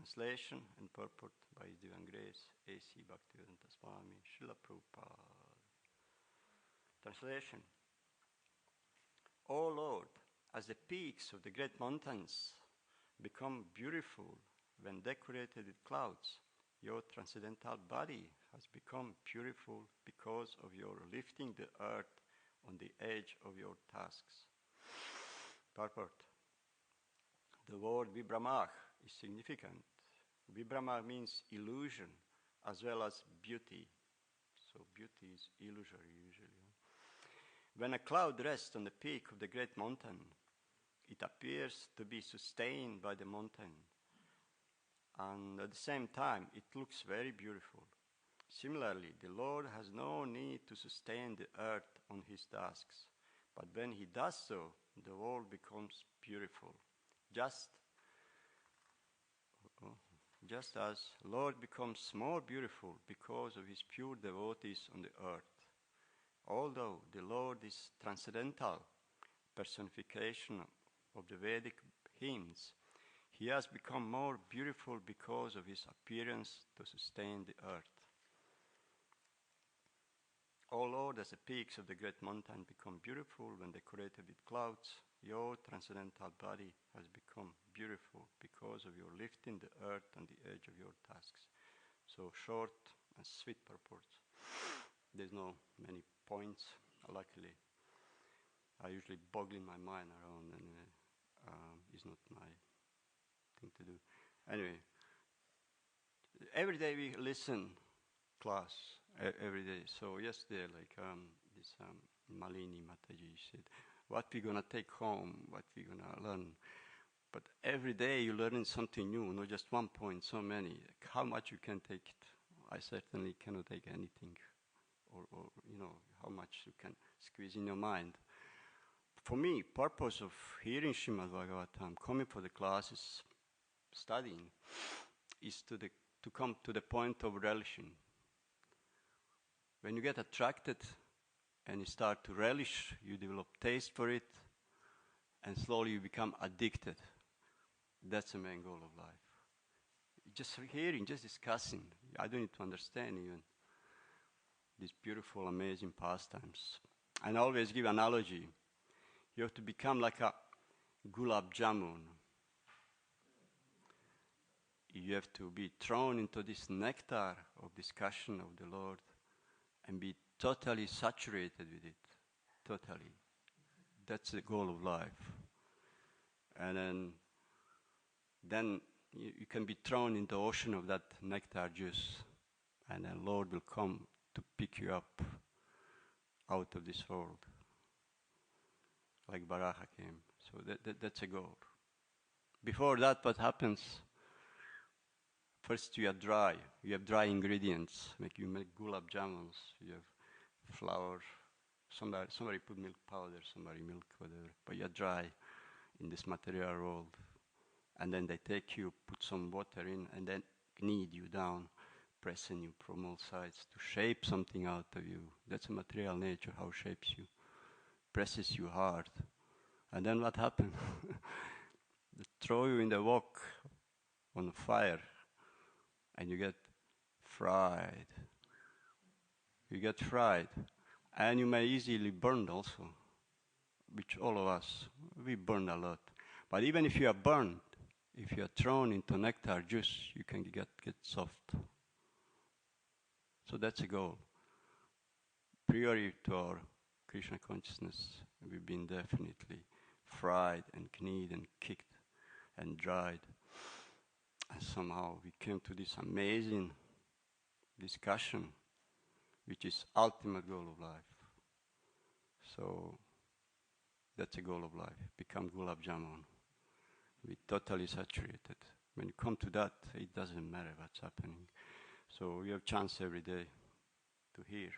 Translation and purport by His Divine Grace, A.C. Bhaktivedanta Swami, Srila Prabhupada. Translation. O Lord, as the peaks of the great mountains become beautiful when decorated with clouds, your transcendental body has become beautiful because of your lifting the earth on the edge of your tasks. Purport. The word Vibramah is significant. Vibramah means illusion as well as beauty. So beauty is illusory usually. When a cloud rests on the peak of the great mountain, it appears to be sustained by the mountain. And at the same time, it looks very beautiful. Similarly, the Lord has no need to sustain the earth on His tasks. But when He does so, the world becomes beautiful. Just as Lord becomes more beautiful because of His pure devotees on the earth. Although the Lord is transcendental personification of the Vedic hymns, He has become more beautiful because of His appearance to sustain the earth. O Lord, as the peaks of the great mountain become beautiful when decorated with clouds, your transcendental body has become beautiful because of your lifting the earth on the edge of your tasks. So short and sweet purports. There's no many points, luckily. I usually boggle my mind around, and it's not my thing to do. Anyway, every day we listen class, every day. So yesterday, this Malini Mataji said, what we're going to take home, what we're going to learn. But every day you're learning something new, not just one point, so many. Like how much you can take it? I certainly cannot take anything. Or how much you can squeeze in your mind. For me, purpose of hearing Srimad Bhagavatam, coming for the classes, studying, is to come to the point of relishing. When you get attracted and you start to relish, you develop taste for it, and slowly you become addicted. That's the main goal of life. Just hearing, just discussing. I don't need to understand even these beautiful, amazing pastimes. And I always give analogy. You have to become like a gulab jamun. You have to be thrown into this nectar of discussion of the Lord and be totally saturated with it. Totally. That's the goal of life. And then you can be thrown in the ocean of that nectar juice, and then Lord will come to pick you up out of this world, like Baraha came. So that's a goal. Before that, what happens? First, you are dry. You have dry ingredients. You make gulab jamuns. You have flour. Somebody put milk powder. Somebody milk, whatever. But you are dry in this material world. And then they take you, put some water in, and then knead you down, pressing you from all sides to shape something out of you. That's a material nature, how it shapes you. Presses you hard. And then what happens? They throw you in the wok on the fire, and you get fried. You get fried. And you may easily burn also, which all of us, we burn a lot. But even if you are burned, if you are thrown into nectar juice, you can get soft. So that's a goal. Prior to our Krishna consciousness, we've been definitely fried and kneaded and kicked and dried. And somehow we came to this amazing discussion, which is ultimate goal of life. So that's a goal of life. Become gulab jamun. We're totally saturated. When you come to that, it doesn't matter what's happening. So we have chance every day to hear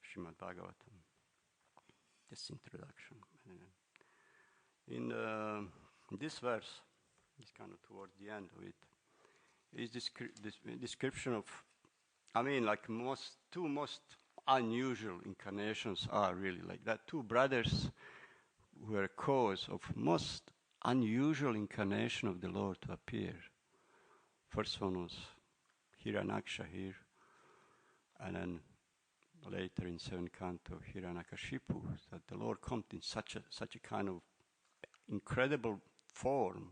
Srimad Bhagavatam. This introduction. In this verse, it's kind of towards the end of it, is this description of, two most unusual incarnations are really like that. Two brothers were cause of most unusual incarnation of the Lord to appear. First one was Hiranaksha here, and then later in 7th canto, Hiranakashipu, that the Lord comes in such a kind of incredible form.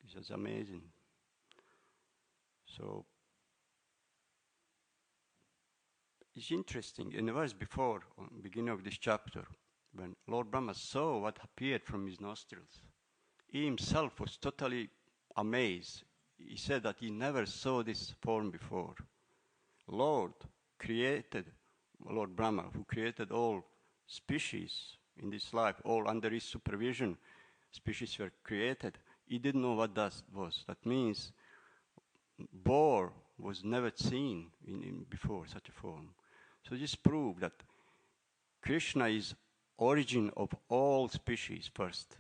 It's just amazing. So it's interesting. In the verse before, on the beginning of this chapter, when Lord Brahma saw what appeared from his nostrils, he himself was totally amazed. He said that he never saw this form before. Lord Brahma, who created all species in this life, all under his supervision, species were created. He didn't know what that was. That means boar was never seen in before such a form. So this proved that Krishna is origin of all species first.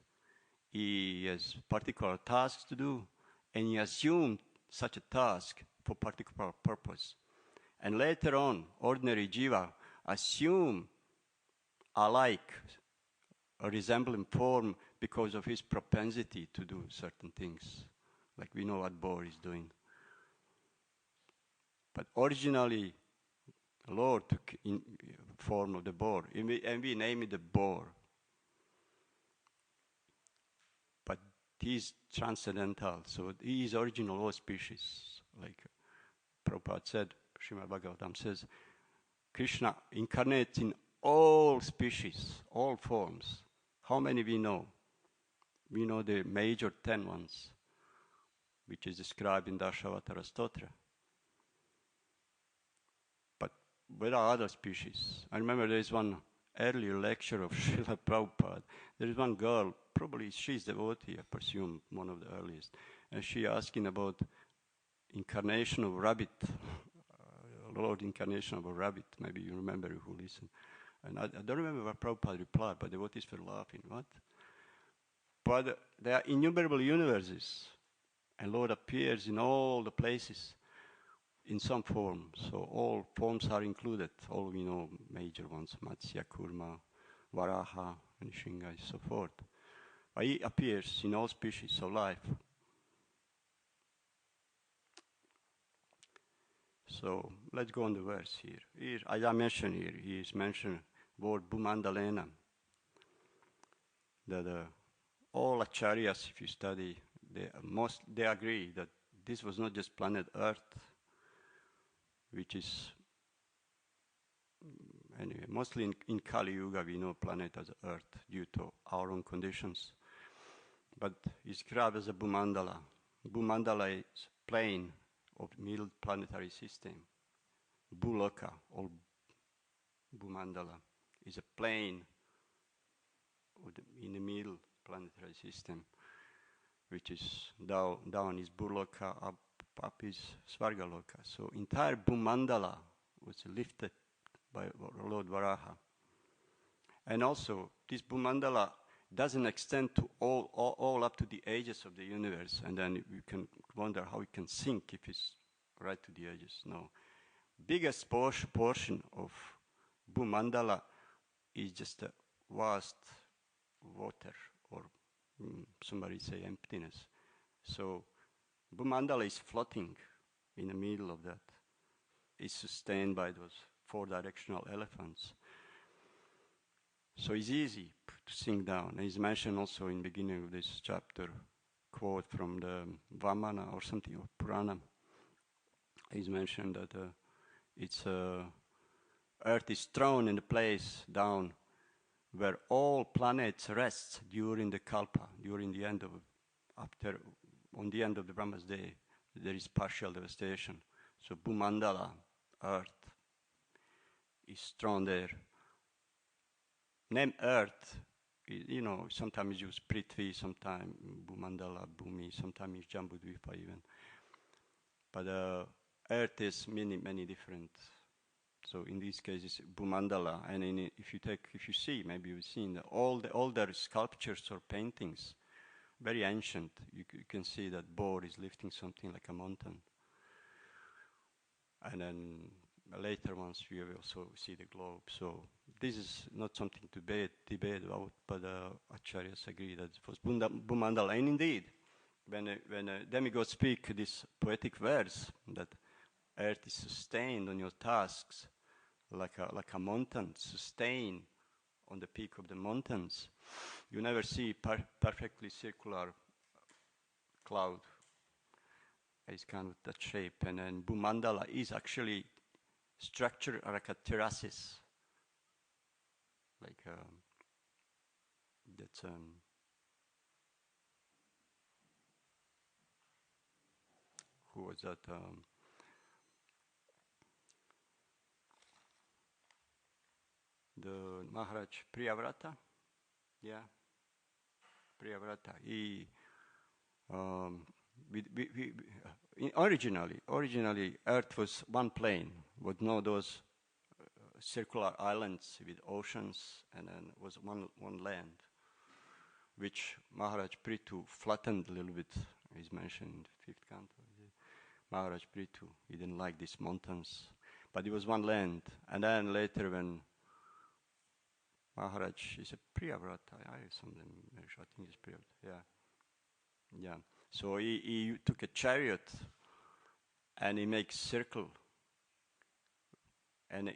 He has particular tasks to do, and he assumed such a task for particular purpose. And later on, ordinary jiva assume alike a resembling form because of his propensity to do certain things, like we know what boar is doing. But originally, the Lord took in form of the boar, and we name it the boar. But he is transcendental, so he is original of all species. Like Prabhupada said, Srimad Bhagavatam says, Krishna incarnates in all species, all forms. How many we know? We know the major 10 ones, which is described in Dashavatara Stotra. But there are other species. I remember there is one earlier lecture of Srila Prabhupada. There is one girl, probably she's devotee, I presume, one of the earliest, and she asking about incarnation of rabbit, Lord incarnation of a rabbit. Maybe you remember who listened. And I don't remember what Prabhupada replied, but devotees were laughing. What? But there are innumerable universes, and Lord appears in all the places in some form. So all forms are included. All we know, major ones, Matsya, Kurma, Varaha, and Shinga, and so forth. But he appears in all species of life. So let's go on the verse here. Here, as I mentioned here, he is mentioned word Bhumandalena. That all acharyas, if you study, they agree that this was not just planet Earth, which is anyway mostly in Kali Yuga we know planet as Earth due to our own conditions, but it's described as a Bhumandala. Bhumandala is plane of middle planetary system. Bhuloka or Bhumandala is a plane in the middle planetary system, which is down is Bhuloka, up is Svargaloka. So entire Bhumandala was lifted by Lord Varaha. And also this Bhumandala doesn't extend to all up to the edges of the universe, and then you can wonder how it can sink if it's right to the edges. No. Biggest portion of Bhumandala is just a vast water, or somebody say emptiness. So Bhumandala is floating in the middle of that. It's sustained by those 4 directional elephants. So it's easy to sink down. And it's mentioned also in the beginning of this chapter, quote from the Vamana or something, or Purana. It's mentioned that Earth is thrown in the place down where all planets rest during the Kalpa, during the end of, on the end of the Brahma's day, there is partial devastation. So Bhumandala, Earth, is thrown there. Name Earth, sometimes use Prithvi, sometimes Bhumandala, Bhumi, sometimes Jambudvipa even. But Earth is many, many different. So in this case, it's Bhumandala, and if you see, maybe you've seen all the older sculptures or paintings, very ancient. You can see that boar is lifting something like a mountain, and then later ones we also see the globe. So this is not something to debate about, but acharyas agree that it was Bhumandala, and indeed, when a demigod speak this poetic verse that earth is sustained on your tasks like a mountain sustained on the peak of the mountains, you never see perfectly circular cloud. It's kind of that shape, and then Bhumandala is actually structured like a terraces, like that's who was that? The Maharaj Priyavrata, yeah, Priyavrata. He originally Earth was one plane with no those circular islands with oceans, and then was one land, which Maharaj Prithu flattened a little bit. Is mentioned in the 5th canto. Maharaj Prithu, he didn't like these mountains, but it was one land. And then later when Maharaj is a Priyavrata, I think it's Priyavrata, yeah. So he took a chariot and he makes circle. And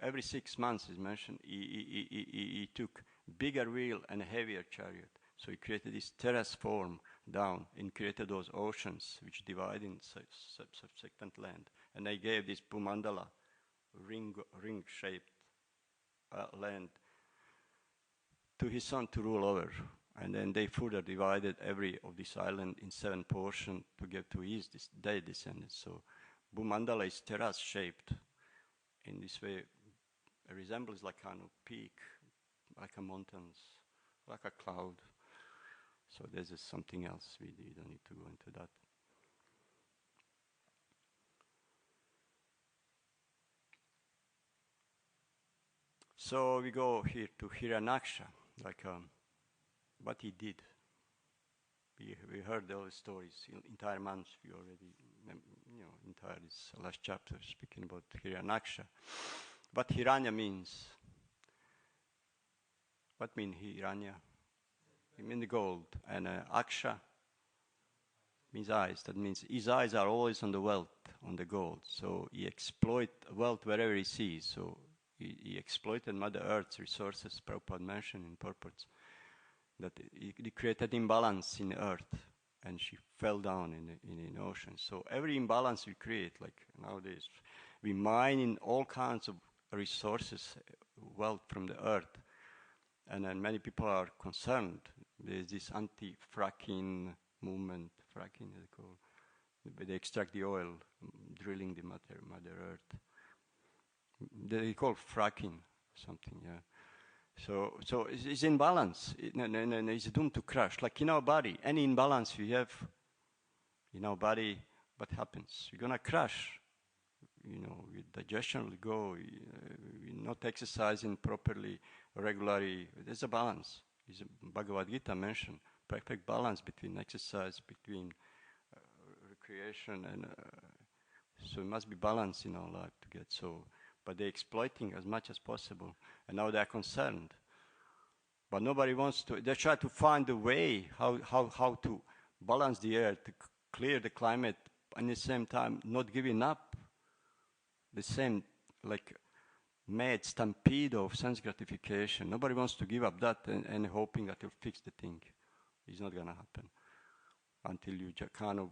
every 6 months is mentioned, he took bigger wheel and a heavier chariot. So he created this terrace form down and created those oceans which divide in subsequent land. And they gave this Bhumandala ring-shaped land to his son to rule over. And then they further divided every of this island in 7 portions to give to their descendants. So Bhumandala is terrace-shaped. In this way, it resembles like kind of peak, like a mountains, like a cloud. So there's something else. We don't need to go into that. So we go here to Hiranaksha, like what he did. We heard all the stories. Entire months we already, entire this last chapter speaking about Hiranaksha. What Hiranya means? What means Hiranya? It means gold, and Aksha means eyes. That means his eyes are always on the wealth, on the gold. So he exploits wealth wherever he sees. So he exploited Mother Earth's resources. Prabhupada mentioned in purports that he created imbalance in the earth, and she fell down in the ocean. So every imbalance we create, like nowadays, we mine in all kinds of resources, wealth from the earth, and then many people are concerned. There's this anti-fracking movement. Fracking is called. They extract the oil, drilling the Mother Earth. They call fracking something, yeah. So it's in balance, and it's doomed to crash. Like in our body, any imbalance we have in our body, what happens? We're gonna crash. Your digestion will go. You're not exercising properly, regularly. There's a balance. Bhagavad Gita mentioned perfect balance between exercise, between recreation, and so it must be balanced in our life to get so. But they're exploiting as much as possible, and now they're concerned. But nobody wants to. They try to find a way how to balance the earth, to clear the climate, and at the same time not giving up the same like mad stampede of sense gratification. Nobody wants to give up that and hoping that you'll fix the thing. It's not going to happen until you just kind of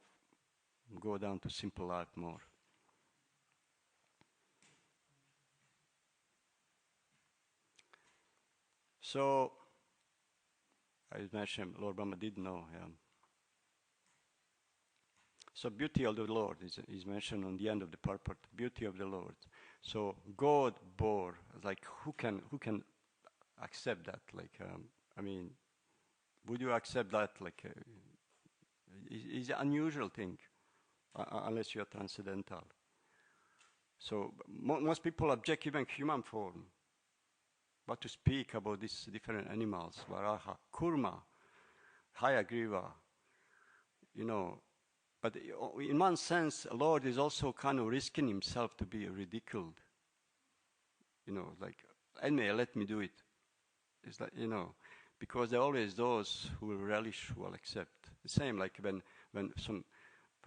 go down to simple life more. So, I mentioned Lord Brahma did know. So beauty of the Lord is mentioned on the end of the purport. Beauty of the Lord. So God bore. Like who can accept that? Like would you accept that? Like it's an unusual thing, unless you are transcendental. So most people object even human form. But to speak about these different animals, Varaha, Kurma, Hayagriva, but in one sense, Lord is also kind of risking himself to be ridiculed. Like, anyway, let me do it. It's like, because there are always those who will relish, who will accept. The same like when some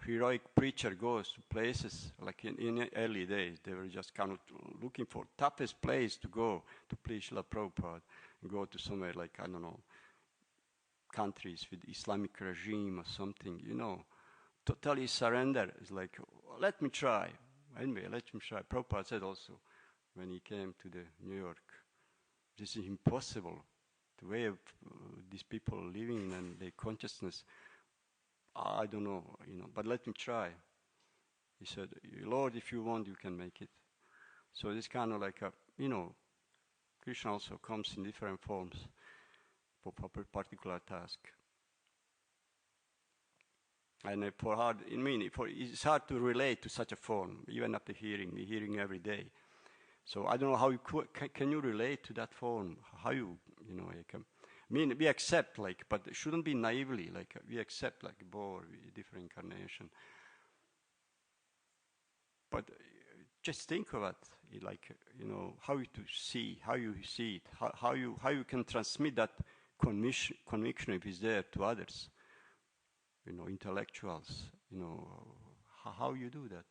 heroic preacher goes to places, like in early days, they were just kind of looking for toughest place to go to preach Srila Prabhupada, and go to somewhere like, I don't know, countries with Islamic regime or something, totally surrender. It's like, let me try. Anyway, let me try. Prabhupada said also, when he came to the New York, this is impossible. The way of these people living and their consciousness, I don't know, but let me try. He said, Lord, if you want, you can make it. So this kind of like Krishna also comes in different forms for a particular task. And it's hard to relate to such a form, even after hearing. We're hearing every day. So I don't know how can you relate to that form? How we accept, but it shouldn't be naively, we accept, different incarnation. But just think of it, how you see it, how you can transmit that conviction if it's there to others, intellectuals, how you do that?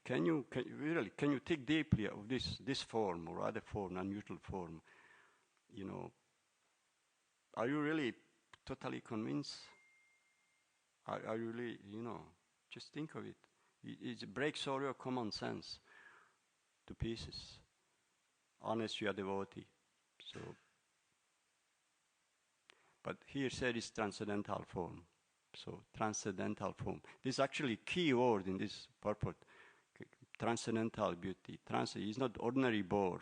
Can you think deeply of this form or other form, unusual form? Are you really totally convinced? Are you really, just think of it. It breaks all your common sense to pieces, unless you are devotee. So, but here said is transcendental form. So transcendental form. This is actually key word in this purport. Transcendental beauty. Is not ordinary boar.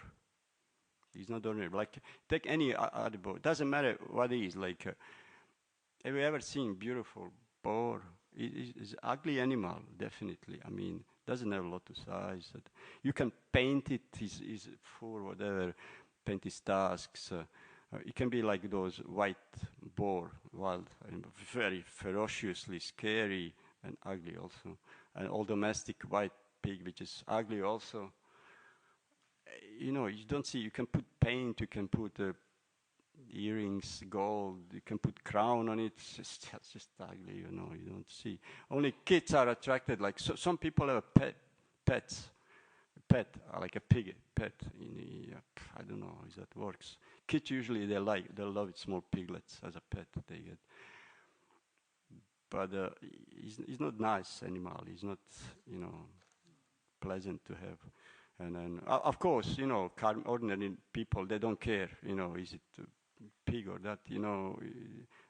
It's not ordinary. Take any other boar. Doesn't matter what it is. Have you ever seen beautiful boar? It's ugly animal, definitely. Doesn't have a lot of size. You can paint it. Is for whatever. Paint its tusks. It can be like those white boar, wild, and very ferociously scary and ugly also. And all domestic white pig, which is ugly also. You don't see, you can put paint, you can put earrings, gold, you can put crown on it. It's just ugly, you don't see. Only kids are attracted, some people have pets. Pet, like a pig pet. I don't know how that works. Kids usually they love small piglets as a pet they get. But it's not nice animal. It's not pleasant to have. And then of course ordinary people they don't care. Is it a pig or that?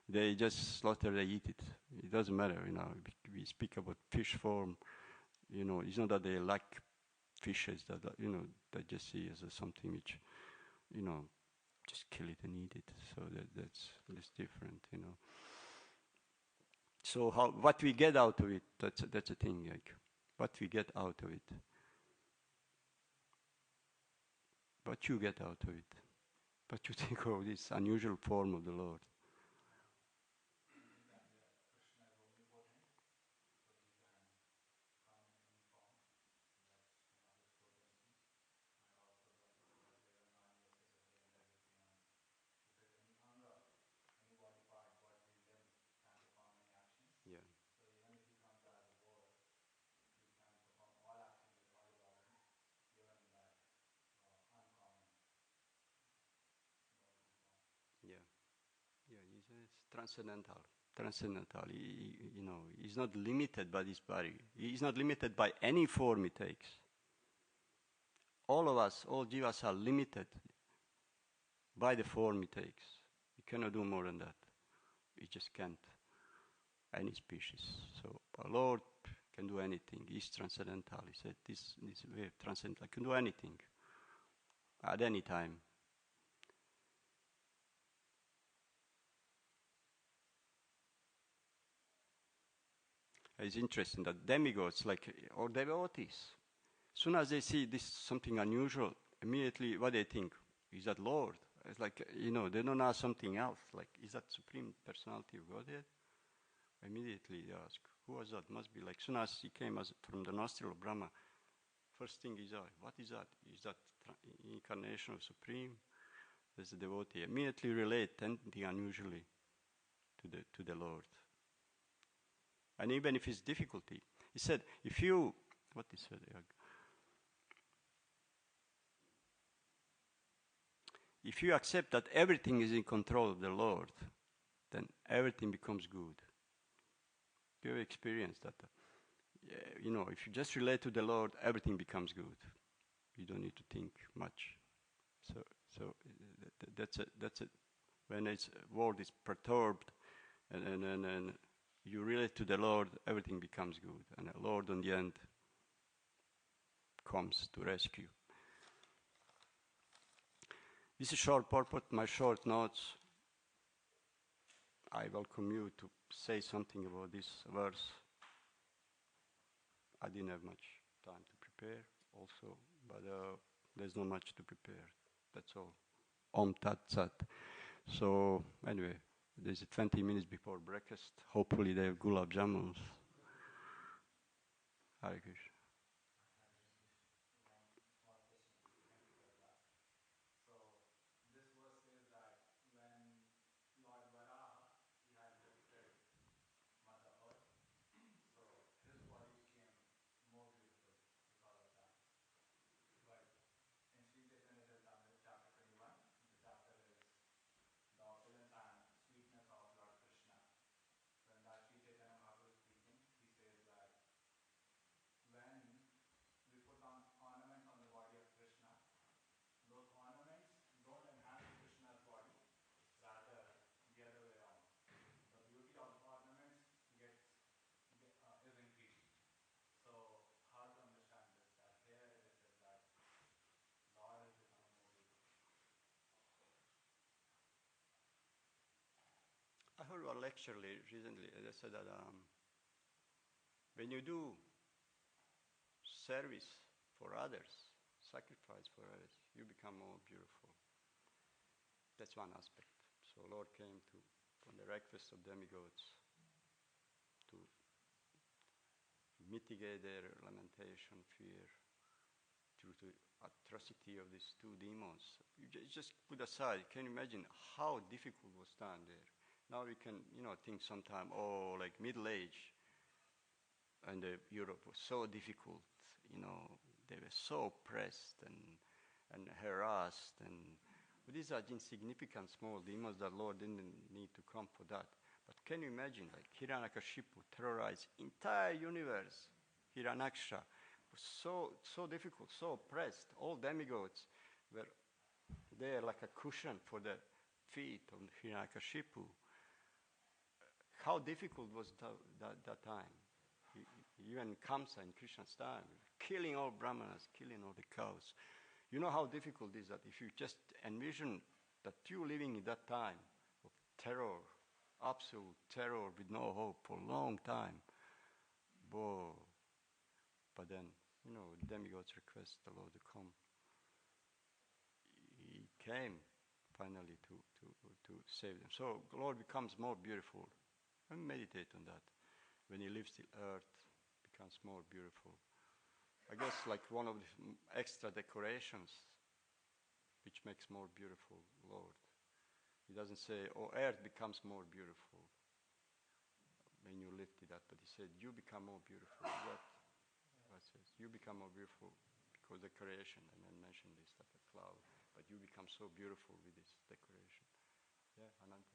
They just slaughter. They eat it. It doesn't matter. We speak about fish form. It's not that they like fishes that that just see as something which just kill it and eat it. So that's different. So what we get out of it, that's a thing. What we get out of it, what you get out of it, what you think of this unusual form of the Lord. Transcendental. He's not limited by this body. He's not limited by any form he takes. All of us, all jivas are limited by the form he takes. He cannot do more than that. He just can't. Any species. So our Lord can do anything. He's transcendental. He said this way of transcendental can do anything at any time. It's interesting that demigods, or devotees, as soon as they see this something unusual, immediately what they think is that Lord. It's they don't ask something else. Is that Supreme Personality of Godhead? Immediately they ask, who was that? Must be as soon as he came from the nostril of Brahma, first thing is, what is that? Is that incarnation of Supreme? as a devotee, immediately relate anything unusually to the Lord. And even if it's difficulty, he said, if you, what he said, if you accept that everything is in control of the Lord, then everything becomes good. You have experienced that. If you just relate to the Lord, everything becomes good. You don't need to think much. So that's it. When its world is perturbed, and you relate to the Lord, everything becomes good, and the Lord, in the end, comes to rescue. This is short purport, my short notes. I welcome you to say something about this verse. I didn't have much time to prepare also, but there's not much to prepare. That's all. Om Tat Sat. So anyway, there's 20 minutes before breakfast. Hopefully they have gulab jamuns. Hare Krishna. I heard a lecture recently. They said that when you do service for others, sacrifice for others, you become more beautiful. That's one aspect. So Lord came on the request of demigods to mitigate their lamentation, fear, due to atrocity of these two demons. You just put aside, can you imagine how difficult was time there? Now we can, think sometime, like Middle Age, and Europe was so difficult, they were so oppressed and harassed, but these are insignificant small demons that Lord didn't need to come for that. But can you imagine, like Hiranyakashipu terrorized entire universe. Hiranyaksha was so difficult, so oppressed. All demigods were there like a cushion for the feet of Hiranyakashipu. How difficult was that time? Even Kamsa in Krishna's time, killing all brahmanas, killing all the cows. You know how difficult it is that if you just envision that you living in that time of terror, absolute terror with no hope for a long time. Whoa. But then, demigods request the Lord to come. He came finally to save them. So the Lord becomes more beautiful. And meditate on that. When he leaves the earth, becomes more beautiful. I guess like one of the extra decorations which makes more beautiful Lord. He doesn't say, earth becomes more beautiful when you lift it up, but he said, you become more beautiful. What says? You become more beautiful because decoration, and then mention this like a cloud, but you become so beautiful with this decoration. Yeah, Ananta.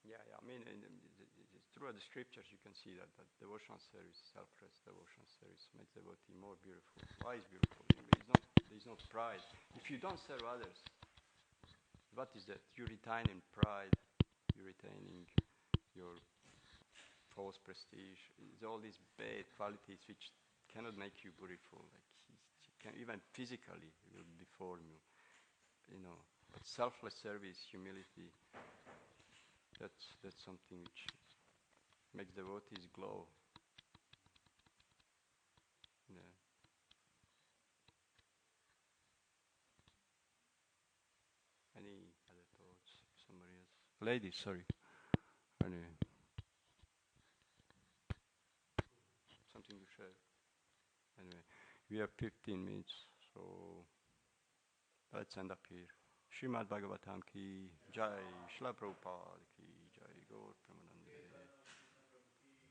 Yeah, I mean, throughout the scriptures, you can see that devotional service, selfless devotional service, makes the devotee more beautiful. Why is beautiful? There's no pride. If you don't serve others, what is that? You're retaining pride, you're retaining your false prestige. It's all these bad qualities which cannot make you beautiful. Like even physically, will deform you. But selfless service, humility. That's something which makes devotees glow. Yeah. Any other thoughts? Somebody else? Ladies, sorry. Anyway. Something to share. Anyway, we have 15 minutes, so let's end up here. Srimad Bhagavatam ki Jai, Srila Prabhupada ki Jai, Gaur